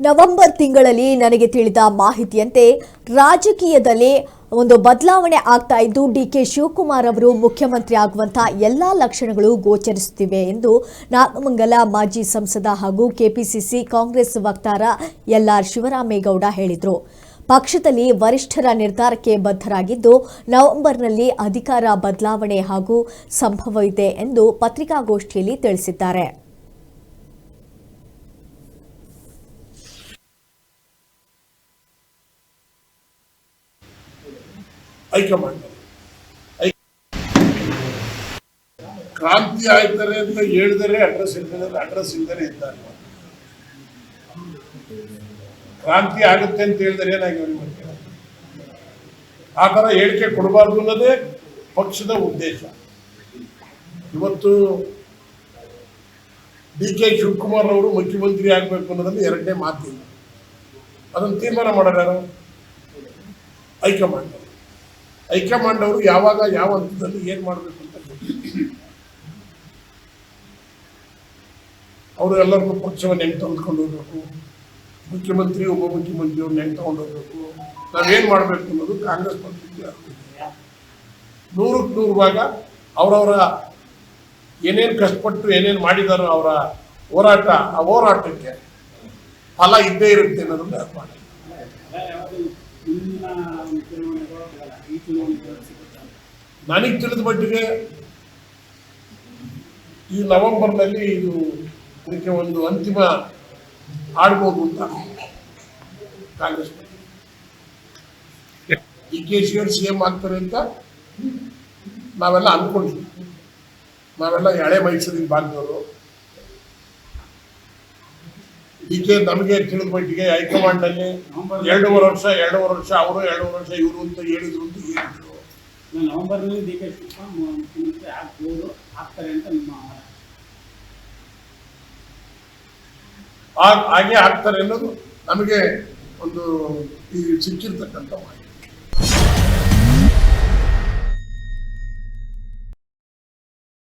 November ತಿಂಗಳಲ್ಲಿ ನನಗೆ ತಿಳಿದ ಮಾಹಿತಿಯಂತೆ ರಾಜಕೀಯದಲ್ಲಿ ಒಂದು ಬದಲಾವಣೆ ಆಗ್ತಾ ಇದ್ದು ಡಿಕೆ ಶಿವಕುಮಾರ್ ಅವರು ಮುಖ್ಯಮಂತ್ರಿ ಆಗುವಂತಹ ಎಲ್ಲಾ ಲಕ್ಷಣಗಳು ಗೋಚರಿಸುತ್ತಿವೆ ಎಂದು ನಾಗಮಂಗಲ ಮಾಜಿ ಸಂಸದ ಹಾಗೂ ಕೆಪಿಸಿಸಿ ಕಾಂಗ್ರೆಸ್ ವಕ್ತಾರ ಎಲ್ಆರ್ ಶಿವರಾಮೇಗೌಡ ಹೇಳಿದರು. ಪಕ್ಷದಲ್ಲಿ ವರಿಷ್ಠರ ನಿರ್ಧಾರಕ್ಕೆ ಬದ್ಧರಾಗಿದ್ದು ನವೆಂಬರ್ನಲ್ಲಿ ಅಧಿಕಾರ ಬದಲಾವಣೆ ಹಾಗೂ ಸಂಭವವಿದೆ ಎಂದು ಪತ್ರಿಕಾಗೋಷ್ಠಿಯಲ್ಲಿ ತಿಳಿಸಿದ್ದಾರೆ. ಹೈಕಮಾಂಡ್ ಕ್ರಾಂತಿ ಆಯ್ತಾರೆ ಅಂತ ಹೇಳಿದರೆ ಅಡ್ರೆಸ್ ಇಲ್ದರೆ ಇದ್ದಾರೆ. ಕ್ರಾಂತಿ ಆಗುತ್ತೆ ಅಂತ ಹೇಳಿದರೆ ಏನಾಗಿ ಆ ಥರ ಹೇಳಿಕೆ ಕೊಡಬಾರ್ದು ಅನ್ನೋದೇ ಪಕ್ಷದ ಉದ್ದೇಶ. ಇವತ್ತು ಡಿಕೆ ಶಿವಕುಮಾರ್ ಅವರು ಮುಖ್ಯಮಂತ್ರಿ ಆಗಬೇಕು ಅನ್ನೋದ್ರಲ್ಲಿ ಎರಡನೇ ಮಾತಿಲ್ಲ. ಅದನ್ನು ತೀರ್ಮಾನ ಮಾಡೋರು ಯಾರು? ಹೈಕಮಾಂಡ್ ಅವರು ಯಾವಾಗ ಯಾವ ಹಂತದಲ್ಲಿ ಏನ್ ಮಾಡಬೇಕು ಅಂತ ಅವರು ಎಲ್ಲರಿಗೂ ಪಕ್ಷವನ್ನು ಹೆಂಗೆ ತೆಗೆದುಕೊಂಡು ಹೋಗ್ಬೇಕು, ಮುಖ್ಯಮಂತ್ರಿ ಉಪಮುಖ್ಯಮಂತ್ರಿಯವ್ರನ್ನ ಹೆಂಗೆ ತಗೊಂಡು ಹೋಗ್ಬೇಕು, ನಾವೇನ್ ಮಾಡ್ಬೇಕು ಅನ್ನೋದು ಕಾಂಗ್ರೆಸ್ ಪಕ್ಷಕ್ಕೆ 100ಕ್ಕೆ 100 ಭಾಗ ಅವರವರ ಏನೇನು ಕಷ್ಟಪಟ್ಟು ಏನೇನು ಮಾಡಿದಾರೋ ಅವರ ಹೋರಾಟ, ಆ ಹೋರಾಟಕ್ಕೆ ಫಲ ಇದ್ದೇ ಇರುತ್ತೆ ಅನ್ನೋದನ್ನ ಅರ್ಥ. ನನಗೆ ತಿಳಿದ ಮಟ್ಟಿಗೆ ಈ ನವೆಂಬರ್ನಲ್ಲಿ ಇದಕ್ಕೆ ಒಂದು ಅಂತಿಮ ಆಡ್ಬೋದು ಅಂತ ಕಾಂಗ್ರೆಸ್ ಡಿಕೆಶಿ ಅವರು ಸಿಎಂ ಆಗ್ತಾರೆ ಅಂತ ನಾವೆಲ್ಲ ಅನ್ಕೊಂಡಿದ್ವಿ. ನಾವೆಲ್ಲ ಹಳೆ ಮೈಸೂರಿನ ಭಾಗದವರು. ಡಿಕೆ ನಮಗೆ ತಿಳಿದ ಮಟ್ಟಿಗೆ ಹೈಕಮಾಂಡ್ ಅಲ್ಲಿ 2.5 ವರ್ಷ ಅವರು 2.5 ವರ್ಷ ಇವರು ಅಂತ ಹೇಳಿದ್ರು. ನವೆಂಬರ್ನಲ್ಲಿ ಡಿಕೆ ಶಿವಕುಮಾರ್ ಮುಖ್ಯಮಂತ್ರಿ ಆಗ್ತಾರೆ ಅಂತ ಹಾಗೆ ಆಗ್ತಾರೆ ಅನ್ನೋದು ನಮಗೆ ಒಂದು ಸಿಕ್ಕಿರ್ತಕ್ಕಂಥ ಮಾಹಿತಿ.